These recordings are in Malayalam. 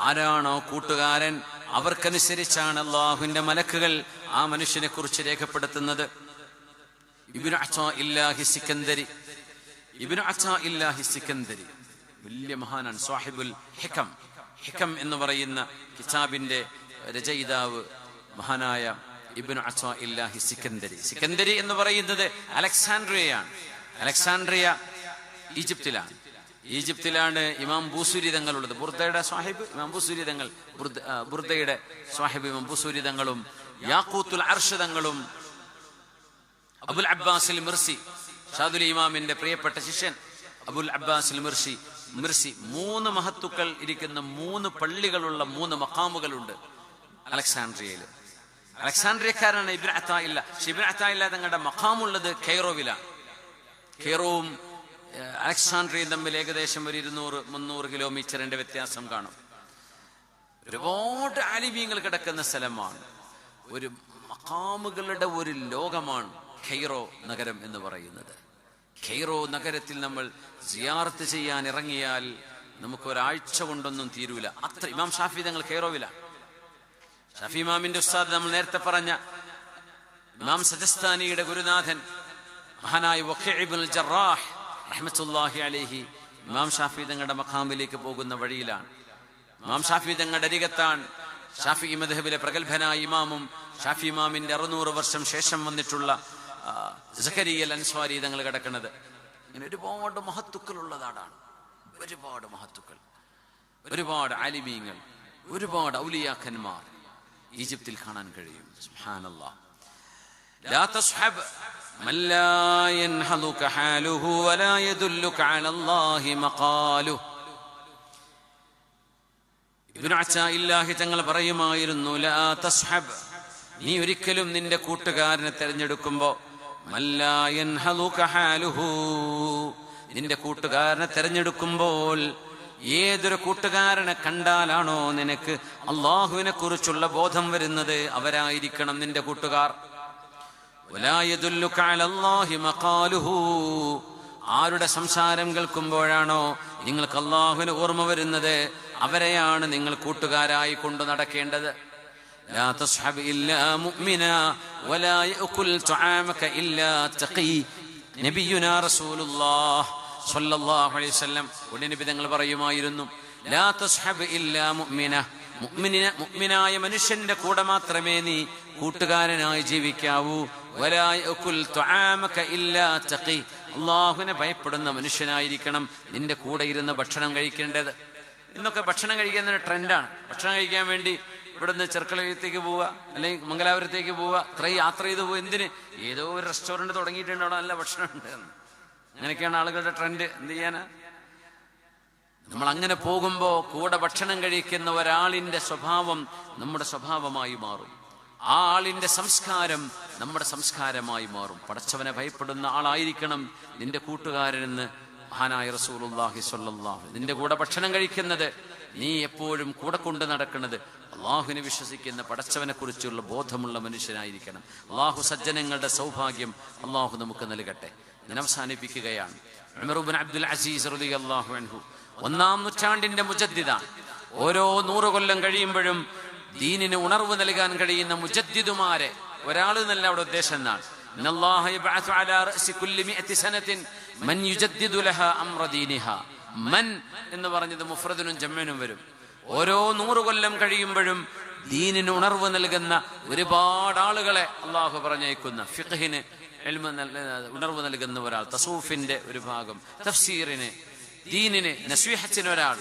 ആരാണോ കൂട്ടുകാരൻ അവർക്കനുസരിച്ചാണ് അല്ലാഹുവിന്റെ മലക്കുകൾ ആ മനുഷ്യനെ കുറിച്ച് രേഖപ്പെടുത്തുന്നത്. ഇബ്നു അതാഇല്ലാഹി സിക്കന്ദരി, ഇബ്നു അതാഇല്ലാഹി സിക്കന്ദരി വലിയ മഹാനാണ്. സാഹിബുൽ ഹികം, ഹികം എന്ന് പറയുന്ന കിതാബിന്റെ രചയിതാവ് മഹാനായ ഇബ്നു അതാഇല്ലാഹി സിക്കന്ദരി. സിക്കന്ദരി എന്ന് പറയുന്നത് അലക്സാൻഡ്രിയയാണ്. അലക്സാൻഡ്രിയ ഈജിപ്തിലാണ്. ഈജിപ്തിലാണ് ഇമാം ബൂസൂരി തങ്ങളുള്ളത്. ബുർദയുടെ സാഹിബ് ഇമാം ബൂസൂരി തങ്ങൾ, ബുർദയുടെ സാഹിബ് ഇമാം ബൂസൂരി തങ്ങളും യാഖൂത്തുൽ അർഷ് തങ്ങളും അബുൽ അബ്ബാസിൽ മിർസി, ഷാദുൽ ഇമാമിന്റെ പ്രിയപ്പെട്ട ശിഷ്യൻ അബുൽ അബ്ബാസിൽ മിർസി, 3 മഹത്തുക്കൾ ഇരിക്കുന്ന 3 പള്ളികളുള്ള 3 മഖാമുകളുണ്ട് അലക്സാൻഡ്രിയയിൽ. അലക്സാൻഡ്രിയക്കാരാണ് ഇബ്നു അതാഇല്ല. ഇബ്നു അതാഇല്ല തങ്ങളുടെ മഖാമുള്ളത് കൈറോവിലാണ്. കൈറോവും അലക്സാൻഡ്രിയയും തമ്മിൽ ഏകദേശം ഒരു 200-300 കിലോമീറ്ററിന്റെ വ്യത്യാസം കാണും. ഒരുപാട് ആലിമീങ്ങൾ കിടക്കുന്ന സ്ഥലമാണ്. ഒരു മഖാമുകളുടെ ഒരു ലോകമാണ് കൈറോ നഗരം എന്ന് പറയുന്നത്. കൈറോ നഗരത്തിൽ നമ്മൾ സിയാറത്ത് ചെയ്യാൻ ഇറങ്ങിയാൽ നമുക്ക് ഒരാഴ്ച കൊണ്ടൊന്നും തീരൂല. അത്ര ഇമാം ഷാഫി തങ്ങൾ കൈറോവിലാണ്. ഷാഫി ഇമാമിന്റെ ഉസ്താദ് നമ്മൾ നേരത്തെ പറഞ്ഞ ഇമാം സജസ്താനിയുടെ ഗുരുനാഥൻ മഹാനായ വഖീ ഇബ്നുൽ ജറാഹ് റഹ്മത്തുള്ളാഹി അലൈഹി ഇമാം ഷാഫി തങ്ങളുടെ മഖാമിലേക്ക് പോകുന്ന വഴിയിലാണ്. ഇമാം ഷാഫി തങ്ങളുടെ അരികത്താണ് ഷാഫി മദ്ഹബിലെ പ്രഗത്ഭനായ ഇമാമും ഷാഫി ഇമാമിന്റെ 600 വർഷം ശേഷം വന്നിട്ടുള്ള സഖരിയ അൽ അൻസ്വാരി തങ്ങൾ കിടക്കുന്നത്. ഇങ്ങനെ ഒരുപാട് മഹത്തുക്കളുള്ള നാടാണ്. ഒരുപാട് മഹത്തുക്കൾ, ഒരുപാട് ആലിമീങ്ങൾ, ഒരുപാട് ഔലിയാക്കന്മാർ ഈജിപ്തിൽ കാണാൻ കഴിയും. സുബ്ഹാനല്ലാഹ്. ലാ തസ്ഹബ് മൻ ലാ യൻഹദുക ഹാലുഹു വലാ യദുല്ലുക അലല്ലാഹി മഖാലുഹു. ഇബ്നു അതാഇല്ലാഹി തങ്ങൾ പറയുമായിരുന്നു, ലാ തസ്ഹബ്, നീ ഒരിക്കലും നിന്റെ കൂട്ടുകാരനെ തെരഞ്ഞെടുക്കുമ്പോ മൻ ലാ യൻഹദുക ഹാലുഹു, നിന്റെ കൂട്ടുകാരനെ തെരഞ്ഞെടുക്കുമ്പോൾ ഏതൊരു കൂട്ടുകാരനെ കണ്ടാലാണോ നിനക്ക് അള്ളാഹുവിനെ കുറിച്ചുള്ള ബോധം വരുന്നത് അവരായിരിക്കണം നിന്റെ കൂട്ടുകാർ. വലാ യദുല്ലുക അലല്ലാഹി മഖാലുഹു, ആരുടെ സംസാരം കേൾക്കുമ്പോഴാണോ നിങ്ങൾക്ക് അള്ളാഹുവിന് ഓർമ്മ വരുന്നത് അവരെയാണ് നിങ്ങൾ കൂട്ടുകാരായി കൊണ്ടു നടക്കേണ്ടത്. ലാ തസ്ഹബ് ഇല്ലാ മുഅ്മിനാ വലാ യഅകുൽ തുആമക ഇല്ലാ തഖി. നബിയുനാ റസൂലുള്ളാഹ് സ്വല്ലല്ലാഹു അലൈഹി വസല്ലം ഉടനെ തങ്ങൾ പറയുമായിരുന്നു, ലാ തസ്ഹബ് ഇല്ലാ മുഅ്മിനാ, മുഅ്മിനായ മനുഷ്യന്റെ കൂടെ മാത്രമേ നീ കൂട്ടുകാരനായി ജീവിക്കാവൂ. വലാ യഅകുൽ തുആമക ഇല്ലാ തഖി, അല്ലാഹുവിനെ ഭയപ്പെടുന്ന മനുഷ്യനായിരിക്കണം നിന്റെ കൂടെ ഇരുന്ന് ഭക്ഷണം കഴിക്കേണ്ടത്. ഇന്നൊക്കെ ഭക്ഷണം കഴിക്കുന്ന ട്രെൻഡാണ്. ഭക്ഷണം കഴിക്കാൻ വേണ്ടി ഇവിടുന്ന് ചെർക്കളത്തേക്ക് പോവുക, അല്ലെങ്കിൽ മംഗലാപുരത്തേക്ക് പോവുക, ഇത്രയും യാത്ര ചെയ്ത് പോവുക. എന്തിന്? ഏതോ ഒരു റെസ്റ്റോറൻറ്റ് തുടങ്ങിയിട്ടുണ്ട്, അവിടെ നല്ല ഭക്ഷണം ഉണ്ട്. അങ്ങനെയൊക്കെയാണ് ആളുകളുടെ ട്രെൻഡ്. എന്ത് ചെയ്യാനാ? നമ്മൾ അങ്ങനെ പോകുമ്പോൾ കൂടെ ഭക്ഷണം കഴിക്കുന്ന ഒരാളിന്റെ സ്വഭാവം നമ്മുടെ സ്വഭാവമായി മാറും. ആ ആളിന്റെ സംസ്കാരം നമ്മുടെ സംസ്കാരമായി മാറും. പടച്ചവനെ ഭയപ്പെടുന്ന ആളായിരിക്കണം നിന്റെ കൂട്ടുകാരനെന്ന് മഹാനായ റസൂലുള്ളാഹി സ്വല്ലല്ലാഹു അലൈഹി. നിന്റെ കൂടെ ഭക്ഷണം കഴിക്കുന്നത്, നീ എപ്പോഴും കൂടെ കൊണ്ട് നടക്കുന്നത് അള്ളാഹുവിനെ വിശ്വസിക്കുന്ന പടച്ചവനെ കുറിച്ചുള്ള ബോധമുള്ള മനുഷ്യനായിരിക്കണം. അള്ളാഹു സജ്ജനങ്ങളുടെ സൗഭാഗ്യം അള്ളാഹു നമുക്ക് നൽകട്ടെ. ഞാൻ അവസാനിപ്പിക്കുകയാണ്. ഉമർ ഇബ്നു അബ്ദുൽ അസീസ് റളിയല്ലാഹു അൻഹു 1-ാം നൂറ്റാണ്ടിന്റെ മുജദ്ദിദാണ്. ഓരോ 100 കൊല്ലം കഴിയുമ്പോഴും ദീനിന് ഉണർവ് നൽകാൻ കഴിയുന്ന മുജദ്ദിദുമാരെ ഒരാൾ എന്നല്ല അവിടെ ഉദ്ദേശം എന്നാണ്. ഇന്നല്ലാഹ യബ്അസു അലാ റഅസി കുല്ലി 100 സനത്തിൻ മൻ യുജദ്ദിദു ലഹാ അംറ ദീനിഹാ. മൻ എന്ന് പറഞ്ഞത് മുഫ്രദിനും ജംഇനും വരും. ഓരോ 100 കൊല്ലം കഴിയുമ്പോഴും ദീനിന് ഉണർവ് നൽകുന്ന ഒരുപാട് ആളുകളെ അള്ളാഹു പറഞ്ഞയക്കുന്ന, ഫിഖ്ഹിന് ഉണർവ് നൽകുന്ന ഒരാൾ, തസൂഫിന്റെ ഒരു ഭാഗം, തഫ്സീറിന്, ദീനിന്, നസ്വീഹത്തിന് ഒരാൾ,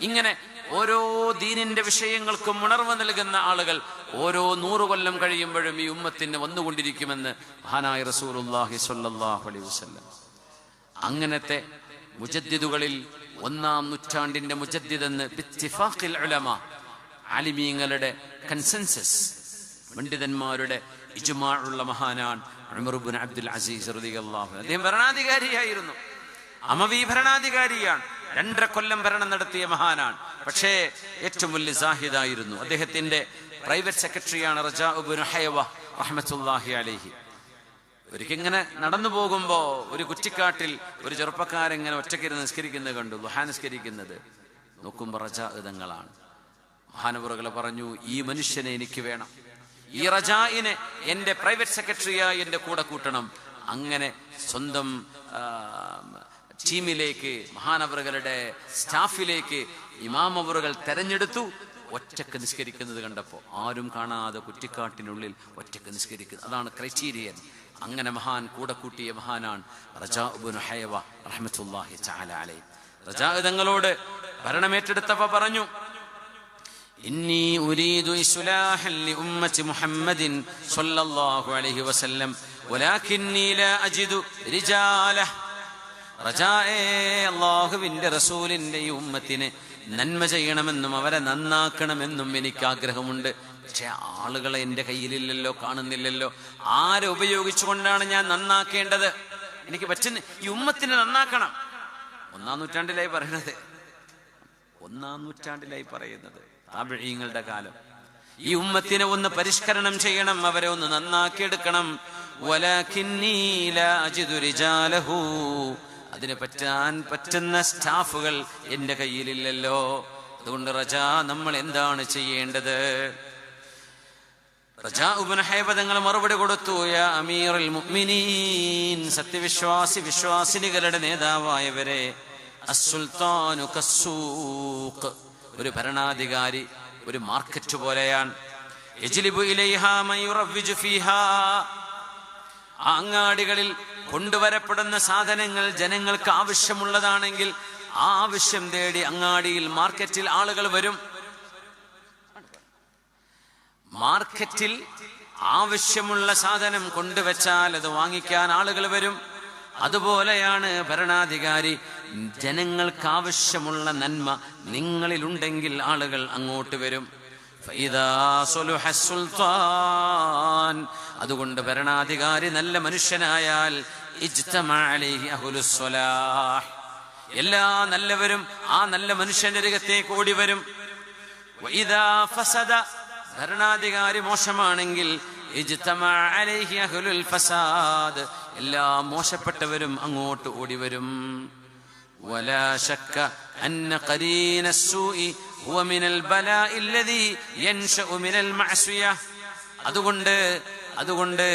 ഇങ്ങനെ ഓരോ ദീനിന്റെ വിഷയങ്ങൾക്കും ഉണർവ് നൽകുന്ന ആളുകൾ ഓരോ 100 കൊല്ലം കഴിയുമ്പോഴും ഈ ഉമ്മത്തിന് വന്നുകൊണ്ടിരിക്കുമെന്ന് മഹാനായ റസൂലുള്ളാഹി സ്വല്ലല്ലാഹു അലൈഹി വസല്ലം. അങ്ങനത്തെ മുജദ്ദിദുകളിൽ 1-ാം നൂറ്റാണ്ടിന്റെ മുജദ്ദിദെന്ന് ബിത്തിഫാഖിൽ ഉലമാ, ആലിമീങ്ങളുടെ കൺസെൻസസ്, പണ്ഡിതന്മാരുടെ ഇജ്മാഉള്ള മഹാനാണ് ഉമർ ഇബ്നു അബ്ദുൽ അസീസ് റളിയല്ലാഹു അൻഹു. അദ്ദേഹം ഭരണാധികാരിയായിരുന്നു, അമവി ഭരണാധികാരിയാണ്. 2.5 കൊല്ലം ഭരണം നടത്തിയ മഹാനാണ്. പക്ഷേ ഏറ്റവും വലിയ സാഹിദായിരുന്നു. അദ്ദേഹത്തിന്റെ പ്രൈവറ്റ് സെക്രട്ടറിയാണ് റജാ ഇബ്നു ഹയവ റഹ്മത്തുള്ളാഹി അലൈഹി. ഒരിക്കലിങ്ങനെ നടന്നു പോകുമ്പോ ഒരു കുറ്റിക്കാട്ടിൽ ഒരു ചെറുപ്പക്കാരെങ്ങനെ ഒറ്റയ്ക്കിരുന്ന് നിസ്കരിക്കുന്നത് കണ്ടു, ദുഹാ നിസ്കരിക്കുന്നത്. നോക്കുമ്പോ റജാ തങ്ങളാണ്. മഹാനവറുകൾ പറഞ്ഞു, ഈ മനുഷ്യനെ എനിക്ക് വേണം, ഈ റജാഇനെ എൻ്റെ പ്രൈവറ്റ് സെക്രട്ടറിയായി എൻ്റെ കൂടെ കൂട്ടണം. അങ്ങനെ സ്വന്തം ടീമിലേക്ക്, മഹാനവറുകളുടെ സ്റ്റാഫിലേക്ക് ഇമാം അവറുകൾ തെരഞ്ഞെടുത്തു. ഒറ്റക്ക് നിസ്കരിക്കുന്നത് കണ്ടപ്പോൾ, ആരും കാണാതെ കുറ്റിക്കാട്ടിനുള്ളിൽ ഒറ്റക്ക് നിസ്കരിക്കുന്നത്, അതാണ് ക്രൈറ്റീരിയൻ. അങ്ങനെ മഹാൻ കൂടെ കൂട്ടിയ മഹാനാണ് റജാ ഇബ്നു ഹൈവ റഹ്മത്തുള്ളാഹി തആല അലൈഹി. റജാ തങ്ങളോട് ഭരണമേറ്റെടുത്തപ്പോൾ പറഞ്ഞു, ഇന്നി ഉരീദു ഇസ്ലാഹൻ ലി ഉമ്മത്തി മുഹമ്മദിൻ സ്വല്ലല്ലാഹു അലൈഹി വസല്ലം വലാകിന്നി ലാ അജിദു റിജാലഹ. റജായേ, അല്ലാഹുവിന്റെ റസൂലിന്റെ ഈ ഉമ്മത്തിനെ നന്മ ചെയ്യണമെന്നും അവരെ നന്നാക്കണമെന്നും എനിക്ക് ആഗ്രഹമുണ്ട്. പക്ഷെ ആളുകളെ എൻ്റെ കയ്യിലില്ലല്ലോ, കാണുന്നില്ലല്ലോ. ആരെ ഉപയോഗിച്ചുകൊണ്ടാണ് ഞാൻ നന്നാക്കേണ്ടത്? എനിക്ക് പറ്റുന്ന ഈ ഉമ്മത്തിനെ നന്നാക്കണം. 1-ാം നൂറ്റാണ്ടിലായി പറയുന്നത് താബിഈങ്ങളുടെ കാലം. ഈ ഉമ്മത്തിനെ ഒന്ന് പരിഷ്കരണം ചെയ്യണം, അവരെ ഒന്ന് നന്നാക്കിയെടുക്കണം. വലാകിന്നി ലാ അജിദു റിജാലഹു, അതിന് പറ്റുന്ന സ്റ്റാഫുകൾ എൻ്റെ കയ്യിലില്ലല്ലോ. അതുകൊണ്ട് റജാ, നമ്മൾ എന്താണ് ചെയ്യേണ്ടത്? റജാ ഇബ്നു ഹൈവ തങ്ങൾ മറുപടി കൊടുത്തു, യാ അമീറുൽ മുഅ്മിനീൻ, വിശ്വാസിനികളുടെ നേതാവായവരെ, അസ്സുൽത്താനു കസ്സൂഖ്, ഒരു ഭരണാധികാരി ഒരു മാർക്കറ്റ് പോലെയാണ്. യജ്ലിബു ഇലൈഹാ മൻ യുറവ്വിജു ഫീഹാ, ആ അങ്ങാടികളിൽ കൊണ്ടുവരപ്പെടുന്ന സാധനങ്ങൾ ജനങ്ങൾക്ക് ആവശ്യമുള്ളതാണെങ്കിൽ ആ ആവശ്യം തേടി അങ്ങാടിയിൽ, മാർക്കറ്റിൽ ആളുകൾ വരും. മാർക്കറ്റിൽ ആവശ്യമുള്ള സാധനം കൊണ്ടുവച്ചാൽ അത് വാങ്ങിക്കാൻ ആളുകൾ വരും. അതുപോലെയാണ് ഭരണാധികാരി. ജനങ്ങൾക്ക് ആവശ്യമുള്ള നന്മ നിങ്ങളിലുണ്ടെങ്കിൽ ആളുകൾ അങ്ങോട്ട് വരും. അതുകൊണ്ട് ഭരണാധികാരി നല്ല മനുഷ്യനായാൽ എല്ലാ നല്ലവരും ആ നല്ല മനുഷ്യന്റെ രംഗത്തേക്ക് ഓടി വരും. ഭരണാധികാരി മോശമാണെങ്കിൽ എല്ലാ മോശപ്പെട്ടവരും അങ്ങോട്ട് ഓടി വരും. ولا شك أن قرين السوء هو من البلاء الذي ينشأ من المعصية. അതുകൊണ്ട്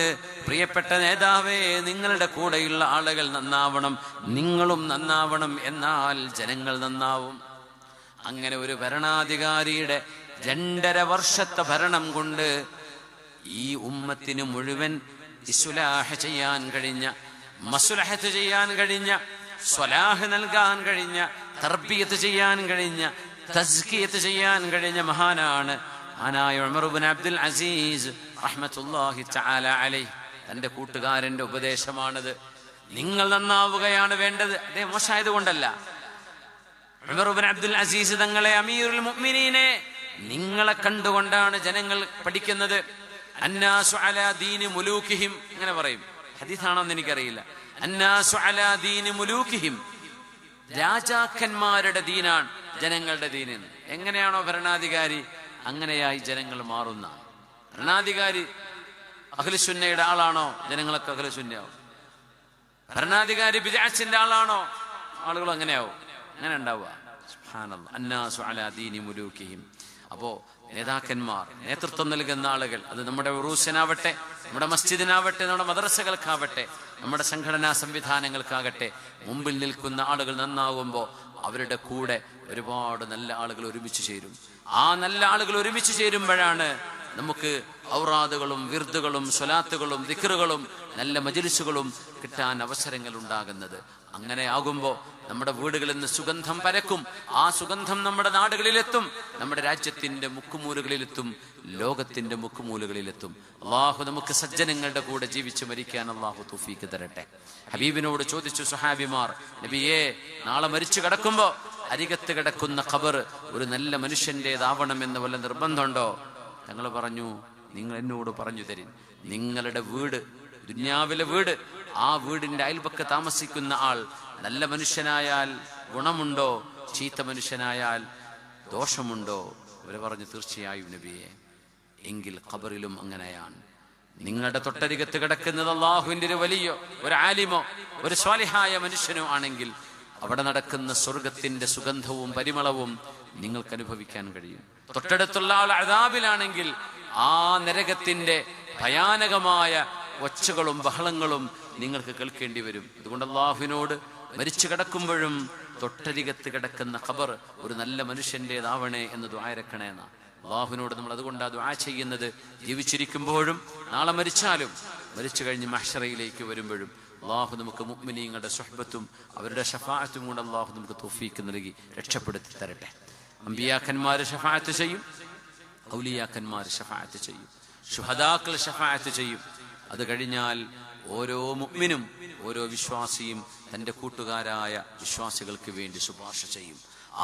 പ്രിയപ്പെട്ട നേതാവേ, നിങ്ങളുടെ കൂടെയുള്ള ആളുകൾ നന്നാവണം, നിങ്ങളും നന്നാവണം, എന്നാൽ ജനങ്ങൾ നന്നാവും. അങ്ങനെ ഒരു ഭരണാധികാരിയുടെ 2.5 വർഷത്തെ ഭരണം കൊണ്ട് ഈ ഉമ്മത്തിന് മുഴുവൻ ഇസ്ലാഹ് ചെയ്യാൻ കഴിഞ്ഞ, മസ്ലഹത്ത് ചെയ്യാൻ കഴിഞ്ഞ, സ്വലാഹ് നൽകാൻ കഴിഞ്ഞ, തർബിയത്ത് ചെയ്യാൻ കഴിഞ്ഞ, തസ്കിയത്ത് ചെയ്യാൻ കഴിഞ്ഞ മഹാനാണ് മഹാനായ ഉമർ ഇബ്നു അബ്ദുൽ അസീസ് റഹ്മത്തുള്ളാഹി തആല അലൈഹി. തന്റെ കൂട്ടുകാരന്റെ ഉപദേശമാണത്. നിങ്ങൾ നന്നാവുകയാണ് വേണ്ടത്. അതേ മോശമായത് കൊണ്ടല്ല. ഉമർ ഇബ്നു അബ്ദുൽ അസീസ് തങ്ങളെ, അമീറുൽ മുഅ്മിനീനെ, നിങ്ങളെ കണ്ടുകൊണ്ടാണ് ജനങ്ങൾ പഠിക്കുന്നത്. അന്നാസു അലാ ദീനി മുലൂകിഹിം, ഇങ്ങനെ പറയും. ഹദീസാണെന്ന് എനിക്കറിയില്ല. അന്നാസു അലാ ദീനി മുലൂകിഹിം, രാജാക്കന്മാരുടെ ദീനാണ് ജനങ്ങളുടെ ദീനെന്ന്. എങ്ങനെയാണോ ഭരണാധികാരി, അങ്ങനെയായി ജനങ്ങൾ മാറുന്ന. ഭരണാധികാരി അഹ്ലുസുന്നയുടെ ആളാണോ, ജനങ്ങളൊക്കെ അഹ്ലുസുന്നയാവും. ഭരണാധികാരി ബിദ്അത്തിന്റെ ആളാണോ, ആളുകൾ അങ്ങനെയാവും. അങ്ങനെ ഉണ്ടാവുക. സുബ്ഹാനല്ലാഹ്. അന്നാസു അലാ ദീനി മുലൂകിഹിം. അപ്പോ നേതാക്കന്മാർ, നേതൃത്വം നൽകുന്ന ആളുകൾ, അത് നമ്മുടെ ഉറൂസിനാവട്ടെ, നമ്മുടെ മസ്ജിദിനാവട്ടെ, നമ്മുടെ മദ്രസകൾക്കാവട്ടെ, നമ്മുടെ സംഘടനാ സംവിധാനങ്ങൾക്കാകട്ടെ, മുമ്പിൽ നിൽക്കുന്ന ആളുകൾ നന്നാവുമ്പോൾ അവരുടെ കൂടെ ഒരുപാട് നല്ല ആളുകൾ ഒരുമിച്ച് ചേരും. ആ നല്ല ആളുകൾ ഒരുമിച്ച് ചേരുമ്പോഴാണ് നമുക്ക് ഔറാദുകളും വിർദുകളും സ്വലാത്തുകളും ദിക്റുകളും നല്ല മജ്ലിസുകളും കിട്ടാൻ അവസരങ്ങൾ ഉണ്ടാകുന്നത്. അങ്ങനെ ആകുമ്പോൾ നമ്മുടെ വീടുകളിൽ നിന്ന് സുഗന്ധം പരക്കും. ആ സുഗന്ധം നമ്മുടെ നാടുകളിലെത്തും, നമ്മുടെ രാജ്യത്തിന്റെ മുക്കുമൂലകളിലെത്തും, ലോകത്തിന്റെ മുക്കുമൂലകളിലെത്തും. അള്ളാഹു നമുക്ക് സജ്ജനങ്ങളുടെ കൂടെ ജീവിച്ചു മരിക്കാൻ അള്ളാഹു തൗഫീഖ് തരട്ടെ. ഹബീബിനോട് ചോദിച്ചു സ്വഹാബിമാർ, നബിയേ, നാളെ മരിച്ചു കിടക്കുമ്പോ അരികത്ത് കിടക്കുന്ന ഖബർ ഒരു നല്ല മനുഷ്യന്റേതാവണമെന്ന് വല്ല നിർബന്ധമുണ്ടോ? തങ്ങൾ പറഞ്ഞു, നിങ്ങൾ എന്നോട് പറഞ്ഞു തരും. നിങ്ങളുടെ വീട്, ദുനിയാവിലെ വീട്, ആ വീടിന്റെ അയൽപക്ക താമസിക്കുന്ന ആൾ നല്ല മനുഷ്യനായാൽ ഗുണമുണ്ടോ, ചീത്ത മനുഷ്യനായാൽ ദോഷമുണ്ടോ? അവര് പറഞ്ഞു, തീർച്ചയായും നബിയെ. എങ്കിൽ ഖബറിലും അങ്ങനെയാണ്. നിങ്ങളുടെ തൊട്ടരികത്ത് കിടക്കുന്നത് അള്ളാഹുവിന്റെ ഒരു വലിയ ഒരു ആലിമോ ഒരു സ്വാലിഹായ മനുഷ്യനോ ആണെങ്കിൽ അവിടെ നടക്കുന്ന സ്വർഗത്തിന്റെ സുഗന്ധവും പരിമളവും നിങ്ങൾക്ക് അനുഭവിക്കാൻ കഴിയും. തൊട്ടടുത്തുള്ള ആൾ അദാബിലാണെങ്കിൽ ആ നരകത്തിന്റെ ഭയാനകമായ ഒച്ചകളും ബഹളങ്ങളും നിങ്ങൾക്ക് കേൾക്കേണ്ടി വരും. അതുകൊണ്ട് അല്ലാഹുവിനോട് മരിച്ചു കിടക്കുമ്പോഴും തൊട്ടരികത്ത് കിടക്കുന്ന ഖബർ ഒരു നല്ല മനുഷ്യൻ്റെതാവണേ എന്ന് ദുആ ഇറക്കണേ എന്നാ. അല്ലാഹുവിനോട് നമ്മൾ അതുകൊണ്ടാണ് ദുആ ചെയ്യുന്നത്. ജീവിച്ചിരിക്കുമ്പോഴും നാളെ മരിച്ചാലും മരിച്ചു കഴിഞ്ഞ് മഹ്ശറയിലേക്ക് വരുമ്പോഴും അല്ലാഹു നമുക്ക് മുഅ്മിനീങ്ങളുടെ സുഹ്ബത്തും അവരുടെ ശഫാഅത്തും കൊണ്ട് അല്ലാഹു നമുക്ക് തൗഫീഖ് നൽകി രക്ഷപ്പെടുത്തി തരട്ടെ. അമ്പിയാക്കന്മാർ ശഫാഅത്ത് ചെയ്യും, ഔലിയാക്കന്മാർ ശഫാഅത്ത് ചെയ്യും, ശുഹദാക്കൾ ശഫാഅത്ത് ചെയ്യും. അത് കഴിഞ്ഞാൽ ഓരോ മുഅ്മിനും ഓരോ വിശ്വാസിയും തൻ്റെ കൂട്ടുകാരായ വിശ്വാസികൾക്ക് വേണ്ടി ശുപാർശ ചെയ്യും.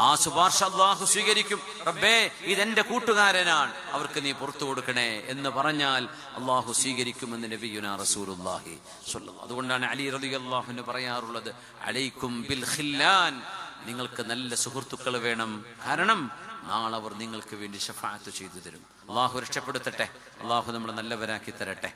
ആ ശുപാർശ അല്ലാഹു സ്വീകരിക്കും. റബ്ബേ, ഇതെന്റെ കൂട്ടുകാരനാണ്, അവർക്ക് നീ പുറത്തു കൊടുക്കണേ എന്ന് പറഞ്ഞാൽ അല്ലാഹു സ്വീകരിക്കുമെന്ന് നബിയുനാ റസൂലുള്ളാഹി സ്വല്ലല്ലാഹു. അതുകൊണ്ടാണ് അലി റളിയല്ലാഹു അൻഹു പറയാറുള്ളത്, അലൈക്കും ബിൽ ഖില്ലാൻ, നിങ്ങൾക്ക് നല്ല സുഹൃത്തുക്കൾ വേണം. കാരണം നാളെ അവർ നിങ്ങൾക്ക് വേണ്ടി ശഫാഅത്ത് ചെയ്തു തരും. അല്ലാഹു രക്ഷപ്പെടുത്തട്ടെ. അല്ലാഹു നമ്മളെ നല്ലവരാക്കി തരട്ടെ.